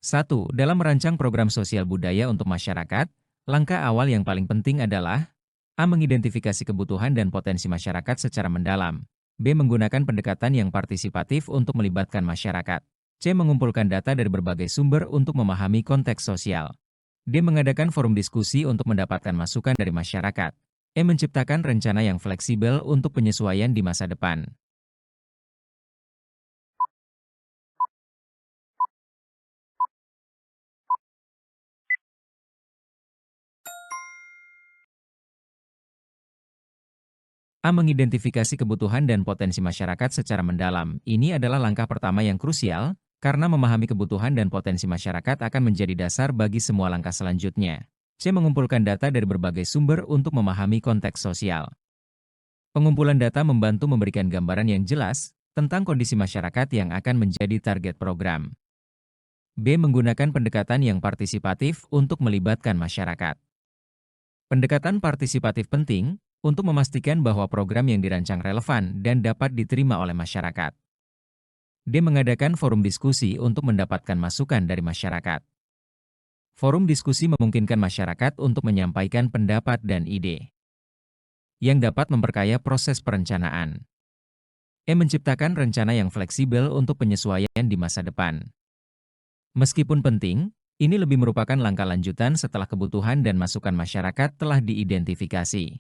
1. Dalam merancang program sosial budaya untuk masyarakat, langkah awal yang paling penting adalah A. Mengidentifikasi kebutuhan dan potensi masyarakat secara mendalam. B. Menggunakan pendekatan yang partisipatif untuk melibatkan masyarakat. C. Mengumpulkan data dari berbagai sumber untuk memahami konteks sosial. D. Mengadakan forum diskusi untuk mendapatkan masukan dari masyarakat. E. Menciptakan rencana yang fleksibel untuk penyesuaian di masa depan. A. Mengidentifikasi kebutuhan dan potensi masyarakat secara mendalam. Ini adalah langkah pertama yang krusial, karena memahami kebutuhan dan potensi masyarakat akan menjadi dasar bagi semua langkah selanjutnya. C. Mengumpulkan data dari berbagai sumber untuk memahami konteks sosial. Pengumpulan data membantu memberikan gambaran yang jelas tentang kondisi masyarakat yang akan menjadi target program. B. Menggunakan pendekatan yang partisipatif untuk melibatkan masyarakat. Pendekatan partisipatif penting untuk memastikan bahwa program yang dirancang relevan dan dapat diterima oleh masyarakat. D. Mengadakan forum diskusi untuk mendapatkan masukan dari masyarakat. Forum diskusi memungkinkan masyarakat untuk menyampaikan pendapat dan ide yang dapat memperkaya proses perencanaan. E. Menciptakan rencana yang fleksibel untuk penyesuaian di masa depan. Meskipun penting, ini lebih merupakan langkah lanjutan setelah kebutuhan dan masukan masyarakat telah diidentifikasi.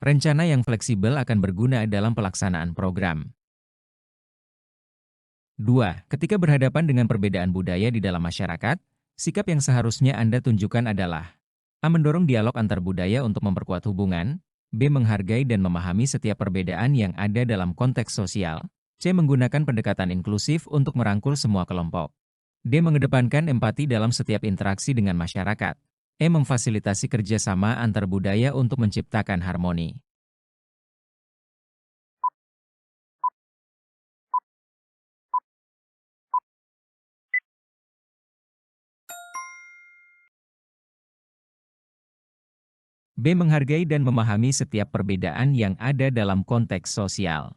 Rencana yang fleksibel akan berguna dalam pelaksanaan program. 2. Ketika berhadapan dengan perbedaan budaya di dalam masyarakat, sikap yang seharusnya Anda tunjukkan adalah A. Mendorong dialog antar budaya untuk memperkuat hubungan. B. Menghargai dan memahami setiap perbedaan yang ada dalam konteks sosial. C. Menggunakan pendekatan inklusif untuk merangkul semua kelompok. D. Mengedepankan empati dalam setiap interaksi dengan masyarakat. E. Memfasilitasi kerjasama antar budaya untuk menciptakan harmoni. B. Menghargai dan memahami setiap perbedaan yang ada dalam konteks sosial.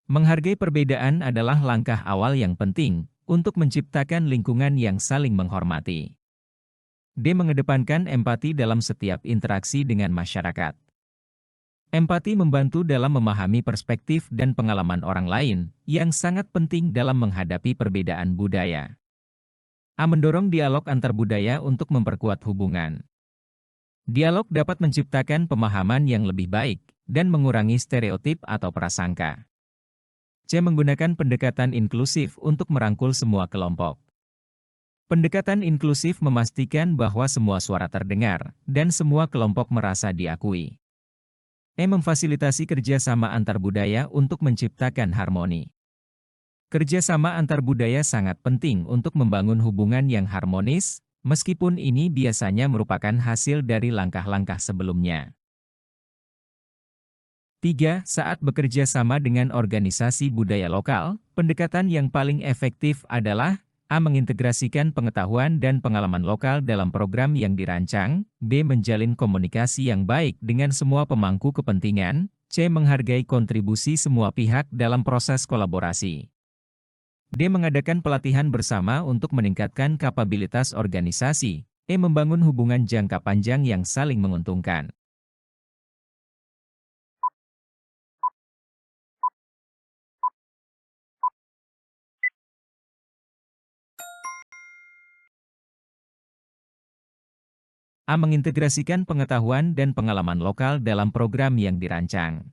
Menghargai perbedaan adalah langkah awal yang penting untuk menciptakan lingkungan yang saling menghormati. D. Mengedepankan empati dalam setiap interaksi dengan masyarakat. Empati membantu dalam memahami perspektif dan pengalaman orang lain yang sangat penting dalam menghadapi perbedaan budaya. A. Mendorong dialog antar budaya untuk memperkuat hubungan. Dialog dapat menciptakan pemahaman yang lebih baik dan mengurangi stereotip atau prasangka. C. Menggunakan pendekatan inklusif untuk merangkul semua kelompok. Pendekatan inklusif memastikan bahwa semua suara terdengar dan semua kelompok merasa diakui. E. Memfasilitasi kerjasama antar budaya untuk menciptakan harmoni. Kerjasama antar budaya sangat penting untuk membangun hubungan yang harmonis, meskipun ini biasanya merupakan hasil dari langkah-langkah sebelumnya. 3. Saat bekerja sama dengan organisasi budaya lokal, pendekatan yang paling efektif adalah A. Mengintegrasikan pengetahuan dan pengalaman lokal dalam program yang dirancang. B. Menjalin komunikasi yang baik dengan semua pemangku kepentingan. C. Menghargai kontribusi semua pihak dalam proses kolaborasi. D. Mengadakan pelatihan bersama untuk meningkatkan kapabilitas organisasi. E. Membangun hubungan jangka panjang yang saling menguntungkan. A. Mengintegrasikan pengetahuan dan pengalaman lokal dalam program yang dirancang.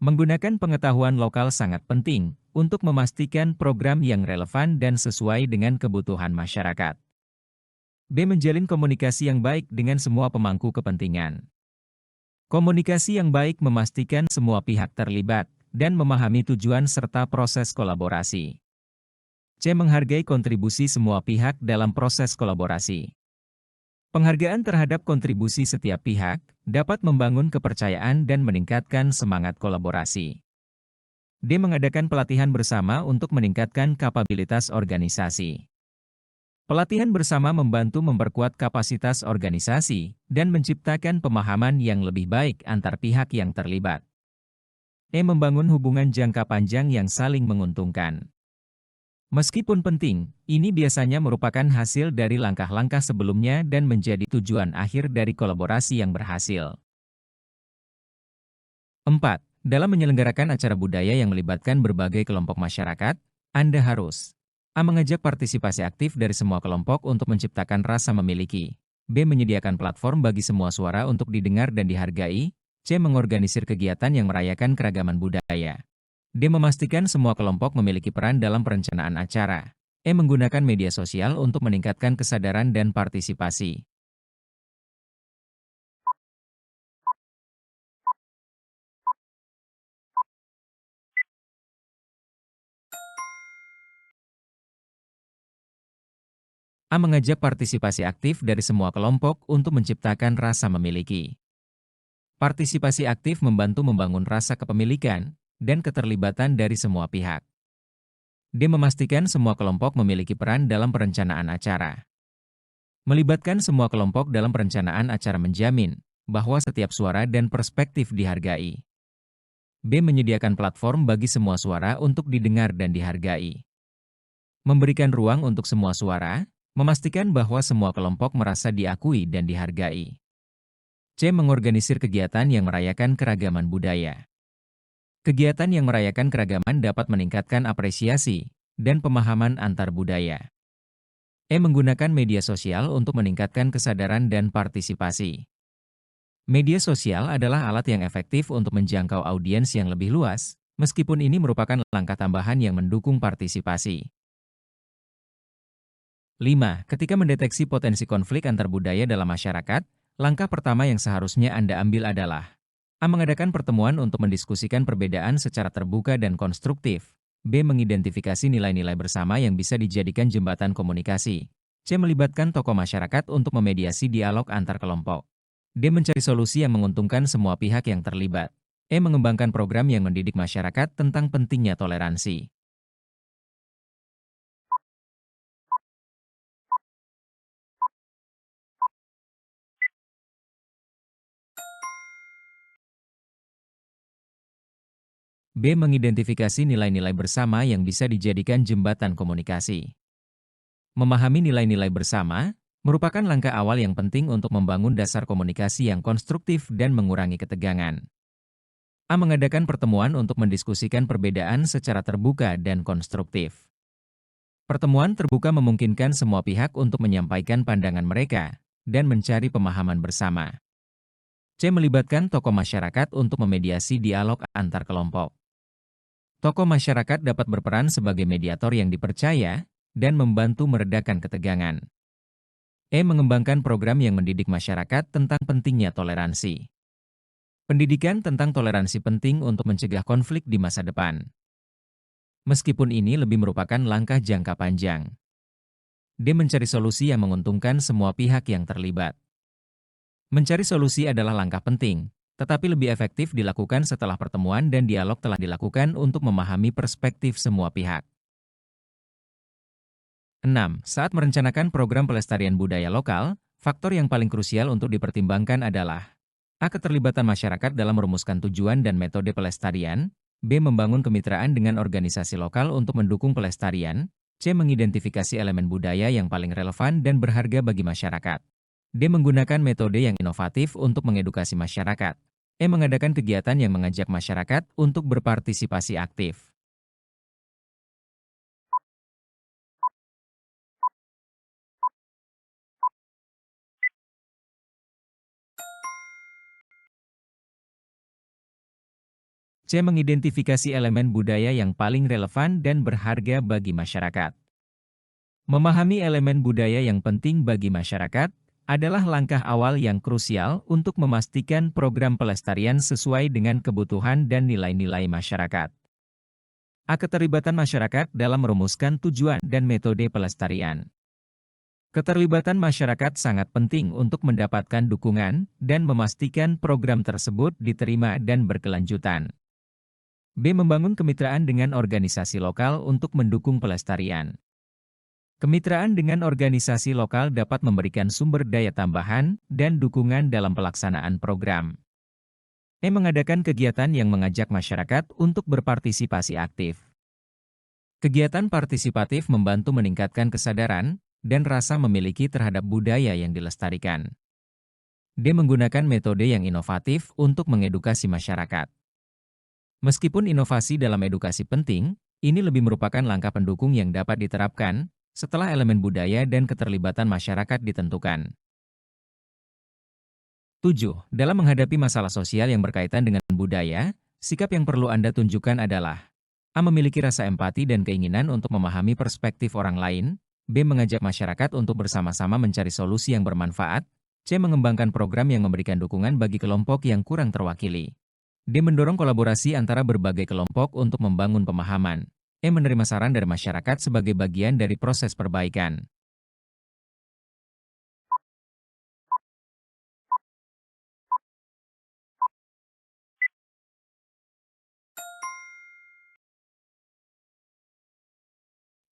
Menggunakan pengetahuan lokal sangat penting untuk memastikan program yang relevan dan sesuai dengan kebutuhan masyarakat. B. Menjalin komunikasi yang baik dengan semua pemangku kepentingan. Komunikasi yang baik memastikan semua pihak terlibat dan memahami tujuan serta proses kolaborasi. C. Menghargai kontribusi semua pihak dalam proses kolaborasi. Penghargaan terhadap kontribusi setiap pihak dapat membangun kepercayaan dan meningkatkan semangat kolaborasi. D. Mengadakan pelatihan bersama untuk meningkatkan kapabilitas organisasi. Pelatihan bersama membantu memperkuat kapasitas organisasi dan menciptakan pemahaman yang lebih baik antar pihak yang terlibat. E. Membangun hubungan jangka panjang yang saling menguntungkan. Meskipun penting, ini biasanya merupakan hasil dari langkah-langkah sebelumnya dan menjadi tujuan akhir dari kolaborasi yang berhasil. 4. Dalam menyelenggarakan acara budaya yang melibatkan berbagai kelompok masyarakat, Anda harus A. Mengajak partisipasi aktif dari semua kelompok untuk menciptakan rasa memiliki. B. Menyediakan platform bagi semua suara untuk didengar dan dihargai. C. Mengorganisir kegiatan yang merayakan keragaman budaya. D. Memastikan semua kelompok memiliki peran dalam perencanaan acara. E. Menggunakan media sosial untuk meningkatkan kesadaran dan partisipasi. A. Mengajak partisipasi aktif dari semua kelompok untuk menciptakan rasa memiliki. Partisipasi aktif membantu membangun rasa kepemilikan dan keterlibatan dari semua pihak. D. Memastikan semua kelompok memiliki peran dalam perencanaan acara. Melibatkan semua kelompok dalam perencanaan acara menjamin bahwa setiap suara dan perspektif dihargai. B. Menyediakan platform bagi semua suara untuk didengar dan dihargai. Memberikan ruang untuk semua suara, memastikan bahwa semua kelompok merasa diakui dan dihargai. C. Mengorganisir kegiatan yang merayakan keragaman budaya. Kegiatan yang merayakan keragaman dapat meningkatkan apresiasi dan pemahaman antar budaya. E. Menggunakan media sosial untuk meningkatkan kesadaran dan partisipasi. Media sosial adalah alat yang efektif untuk menjangkau audiens yang lebih luas, meskipun ini merupakan langkah tambahan yang mendukung partisipasi. 5. Ketika mendeteksi potensi konflik antar budaya dalam masyarakat, langkah pertama yang seharusnya Anda ambil adalah A. Mengadakan pertemuan untuk mendiskusikan perbedaan secara terbuka dan konstruktif. B. Mengidentifikasi nilai-nilai bersama yang bisa dijadikan jembatan komunikasi. C. Melibatkan tokoh masyarakat untuk memediasi dialog antar kelompok. D. Mencari solusi yang menguntungkan semua pihak yang terlibat. E. Mengembangkan program yang mendidik masyarakat tentang pentingnya toleransi. B. Mengidentifikasi nilai-nilai bersama yang bisa dijadikan jembatan komunikasi. Memahami nilai-nilai bersama merupakan langkah awal yang penting untuk membangun dasar komunikasi yang konstruktif dan mengurangi ketegangan. A. Mengadakan pertemuan untuk mendiskusikan perbedaan secara terbuka dan konstruktif. Pertemuan terbuka memungkinkan semua pihak untuk menyampaikan pandangan mereka dan mencari pemahaman bersama. C. Melibatkan tokoh masyarakat untuk memediasi dialog antar kelompok. Tokoh masyarakat dapat berperan sebagai mediator yang dipercaya dan membantu meredakan ketegangan. E. Mengembangkan program yang mendidik masyarakat tentang pentingnya toleransi. Pendidikan tentang toleransi penting untuk mencegah konflik di masa depan. Meskipun ini lebih merupakan langkah jangka panjang. D. Mencari solusi yang menguntungkan semua pihak yang terlibat. Mencari solusi adalah langkah penting, tetapi lebih efektif dilakukan setelah pertemuan dan dialog telah dilakukan untuk memahami perspektif semua pihak. 6. Saat merencanakan program pelestarian budaya lokal, faktor yang paling krusial untuk dipertimbangkan adalah A. Keterlibatan masyarakat dalam merumuskan tujuan dan metode pelestarian. B. Membangun kemitraan dengan organisasi lokal untuk mendukung pelestarian. C. Mengidentifikasi elemen budaya yang paling relevan dan berharga bagi masyarakat. D. Menggunakan metode yang inovatif untuk mengedukasi masyarakat. E. Mengadakan kegiatan yang mengajak masyarakat untuk berpartisipasi aktif. C. Mengidentifikasi elemen budaya yang paling relevan dan berharga bagi masyarakat. Memahami elemen budaya yang penting bagi masyarakat adalah langkah awal yang krusial untuk memastikan program pelestarian sesuai dengan kebutuhan dan nilai-nilai masyarakat. A. Keterlibatan masyarakat dalam merumuskan tujuan dan metode pelestarian. Keterlibatan masyarakat sangat penting untuk mendapatkan dukungan dan memastikan program tersebut diterima dan berkelanjutan. B. Membangun kemitraan dengan organisasi lokal untuk mendukung pelestarian. Kemitraan dengan organisasi lokal dapat memberikan sumber daya tambahan dan dukungan dalam pelaksanaan program. E. Mengadakan kegiatan yang mengajak masyarakat untuk berpartisipasi aktif. Kegiatan partisipatif membantu meningkatkan kesadaran dan rasa memiliki terhadap budaya yang dilestarikan. Dia menggunakan metode yang inovatif untuk mengedukasi masyarakat. Meskipun inovasi dalam edukasi penting, ini lebih merupakan langkah pendukung yang dapat diterapkan setelah elemen budaya dan keterlibatan masyarakat ditentukan. 7. Dalam menghadapi masalah sosial yang berkaitan dengan budaya, sikap yang perlu Anda tunjukkan adalah A. Memiliki rasa empati dan keinginan untuk memahami perspektif orang lain. B. Mengajak masyarakat untuk bersama-sama mencari solusi yang bermanfaat. C. Mengembangkan program yang memberikan dukungan bagi kelompok yang kurang terwakili. D. Mendorong kolaborasi antara berbagai kelompok untuk membangun pemahaman. E. Menerima saran dari masyarakat sebagai bagian dari proses perbaikan.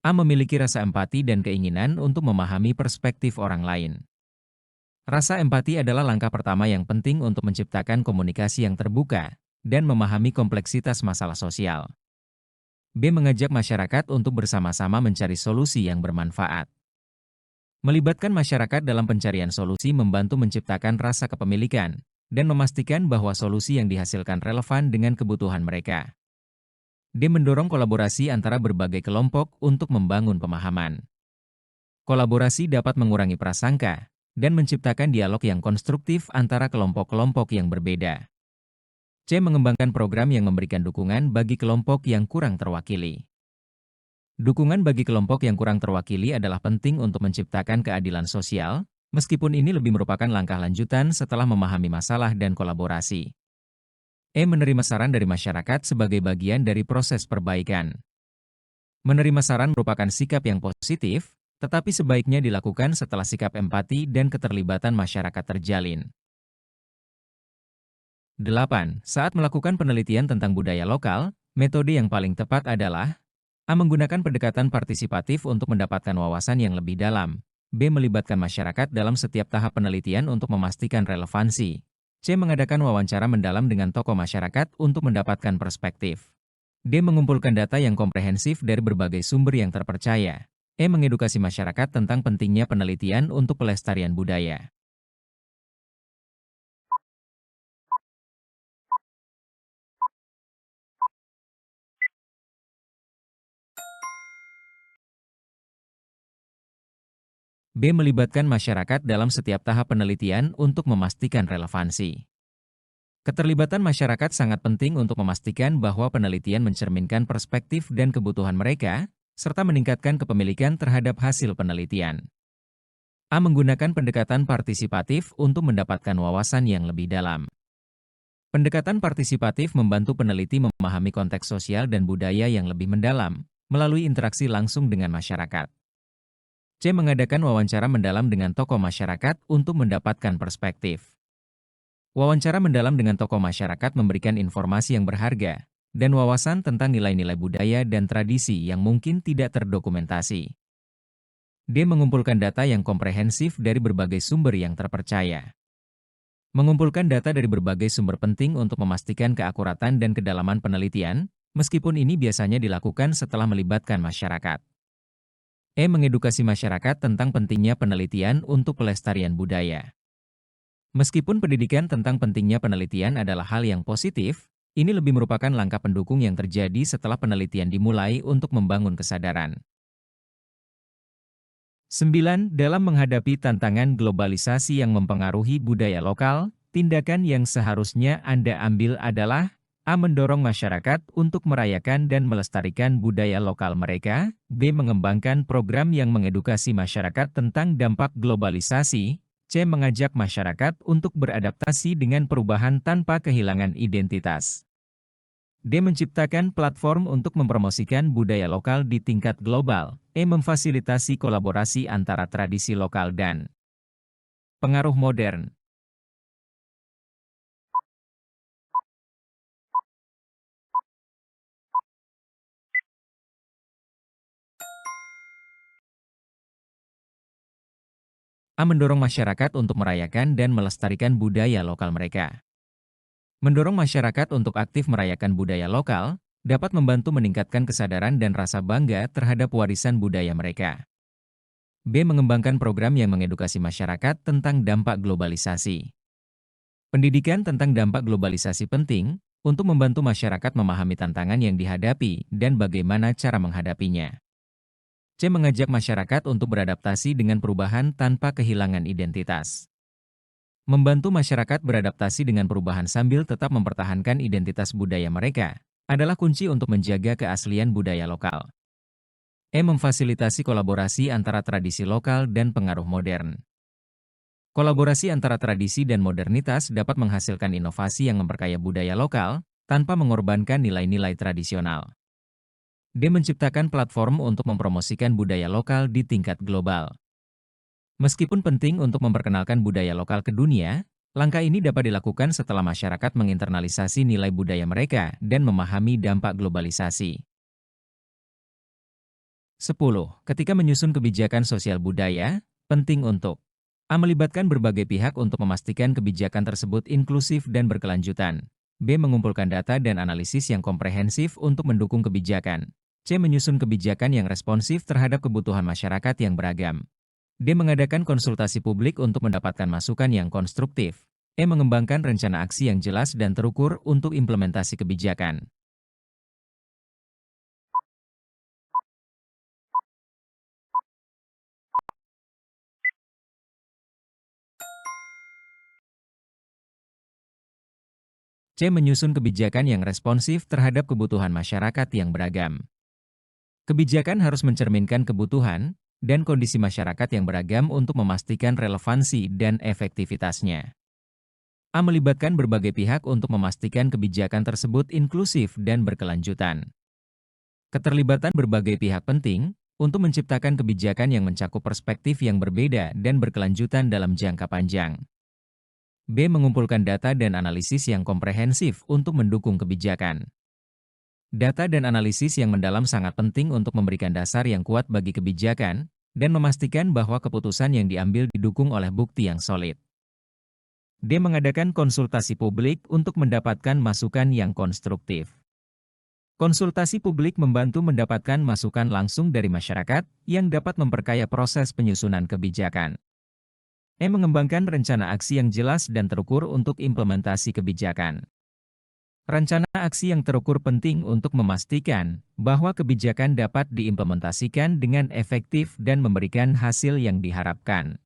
A. Memiliki rasa empati dan keinginan untuk memahami perspektif orang lain. Rasa empati adalah langkah pertama yang penting untuk menciptakan komunikasi yang terbuka dan memahami kompleksitas masalah sosial. B. Mengajak masyarakat untuk bersama-sama mencari solusi yang bermanfaat. Melibatkan masyarakat dalam pencarian solusi membantu menciptakan rasa kepemilikan dan memastikan bahwa solusi yang dihasilkan relevan dengan kebutuhan mereka. D. Mendorong kolaborasi antara berbagai kelompok untuk membangun pemahaman. Kolaborasi dapat mengurangi prasangka dan menciptakan dialog yang konstruktif antara kelompok-kelompok yang berbeda. C. Mengembangkan program yang memberikan dukungan bagi kelompok yang kurang terwakili. Dukungan bagi kelompok yang kurang terwakili adalah penting untuk menciptakan keadilan sosial, meskipun ini lebih merupakan langkah lanjutan setelah memahami masalah dan kolaborasi. E. Menerima saran dari masyarakat sebagai bagian dari proses perbaikan. Menerima saran merupakan sikap yang positif, tetapi sebaiknya dilakukan setelah sikap empati dan keterlibatan masyarakat terjalin. 8. Saat melakukan penelitian tentang budaya lokal, metode yang paling tepat adalah A. Menggunakan pendekatan partisipatif untuk mendapatkan wawasan yang lebih dalam. B. Melibatkan masyarakat dalam setiap tahap penelitian untuk memastikan relevansi. C. Mengadakan wawancara mendalam dengan tokoh masyarakat untuk mendapatkan perspektif. D. Mengumpulkan data yang komprehensif dari berbagai sumber yang terpercaya. E. Mengedukasi masyarakat tentang pentingnya penelitian untuk pelestarian budaya. B. Melibatkan masyarakat dalam setiap tahap penelitian untuk memastikan relevansi. Keterlibatan masyarakat sangat penting untuk memastikan bahwa penelitian mencerminkan perspektif dan kebutuhan mereka, serta meningkatkan kepemilikan terhadap hasil penelitian. A. Menggunakan pendekatan partisipatif untuk mendapatkan wawasan yang lebih dalam. Pendekatan partisipatif membantu peneliti memahami konteks sosial dan budaya yang lebih mendalam, melalui interaksi langsung dengan masyarakat. C. Mengadakan wawancara mendalam dengan tokoh masyarakat untuk mendapatkan perspektif. Wawancara mendalam dengan tokoh masyarakat memberikan informasi yang berharga dan wawasan tentang nilai-nilai budaya dan tradisi yang mungkin tidak terdokumentasi. D. Mengumpulkan data yang komprehensif dari berbagai sumber yang terpercaya. Mengumpulkan data dari berbagai sumber penting untuk memastikan keakuratan dan kedalaman penelitian, meskipun ini biasanya dilakukan setelah melibatkan masyarakat. E. Mengedukasi masyarakat tentang pentingnya penelitian untuk pelestarian budaya. Meskipun pendidikan tentang pentingnya penelitian adalah hal yang positif, ini lebih merupakan langkah pendukung yang terjadi setelah penelitian dimulai untuk membangun kesadaran. 9. Dalam menghadapi tantangan globalisasi yang mempengaruhi budaya lokal, tindakan yang seharusnya Anda ambil adalah A. Mendorong masyarakat untuk merayakan dan melestarikan budaya lokal mereka. B. Mengembangkan program yang mengedukasi masyarakat tentang dampak globalisasi. C. Mengajak masyarakat untuk beradaptasi dengan perubahan tanpa kehilangan identitas. D. Menciptakan platform untuk mempromosikan budaya lokal di tingkat global. E. Memfasilitasi kolaborasi antara tradisi lokal dan pengaruh modern. A. Mendorong masyarakat untuk merayakan dan melestarikan budaya lokal mereka. Mendorong masyarakat untuk aktif merayakan budaya lokal dapat membantu meningkatkan kesadaran dan rasa bangga terhadap warisan budaya mereka. B. Mengembangkan program yang mengedukasi masyarakat tentang dampak globalisasi. Pendidikan tentang dampak globalisasi penting untuk membantu masyarakat memahami tantangan yang dihadapi dan bagaimana cara menghadapinya. C. Mengajak masyarakat untuk beradaptasi dengan perubahan tanpa kehilangan identitas. Membantu masyarakat beradaptasi dengan perubahan sambil tetap mempertahankan identitas budaya mereka adalah kunci untuk menjaga keaslian budaya lokal. E. Memfasilitasi kolaborasi antara tradisi lokal dan pengaruh modern. Kolaborasi antara tradisi dan modernitas dapat menghasilkan inovasi yang memperkaya budaya lokal tanpa mengorbankan nilai-nilai tradisional. D. Menciptakan platform untuk mempromosikan budaya lokal di tingkat global. Meskipun penting untuk memperkenalkan budaya lokal ke dunia, langkah ini dapat dilakukan setelah masyarakat menginternalisasi nilai budaya mereka dan memahami dampak globalisasi. 10. Ketika menyusun kebijakan sosial budaya, penting untuk A. Melibatkan berbagai pihak untuk memastikan kebijakan tersebut inklusif dan berkelanjutan. B. Mengumpulkan data dan analisis yang komprehensif untuk mendukung kebijakan. C. Menyusun kebijakan yang responsif terhadap kebutuhan masyarakat yang beragam. D. Mengadakan konsultasi publik untuk mendapatkan masukan yang konstruktif. E. Mengembangkan rencana aksi yang jelas dan terukur untuk implementasi kebijakan. C. Menyusun kebijakan yang responsif terhadap kebutuhan masyarakat yang beragam. Kebijakan harus mencerminkan kebutuhan dan kondisi masyarakat yang beragam untuk memastikan relevansi dan efektivitasnya. A. Melibatkan berbagai pihak untuk memastikan kebijakan tersebut inklusif dan berkelanjutan. Keterlibatan berbagai pihak penting untuk menciptakan kebijakan yang mencakup perspektif yang berbeda dan berkelanjutan dalam jangka panjang. B. Mengumpulkan data dan analisis yang komprehensif untuk mendukung kebijakan. Data dan analisis yang mendalam sangat penting untuk memberikan dasar yang kuat bagi kebijakan dan memastikan bahwa keputusan yang diambil didukung oleh bukti yang solid. D. Mengadakan konsultasi publik untuk mendapatkan masukan yang konstruktif. Konsultasi publik membantu mendapatkan masukan langsung dari masyarakat yang dapat memperkaya proses penyusunan kebijakan. E. Mengembangkan rencana aksi yang jelas dan terukur untuk implementasi kebijakan. Rencana aksi yang terukur penting untuk memastikan bahwa kebijakan dapat diimplementasikan dengan efektif dan memberikan hasil yang diharapkan.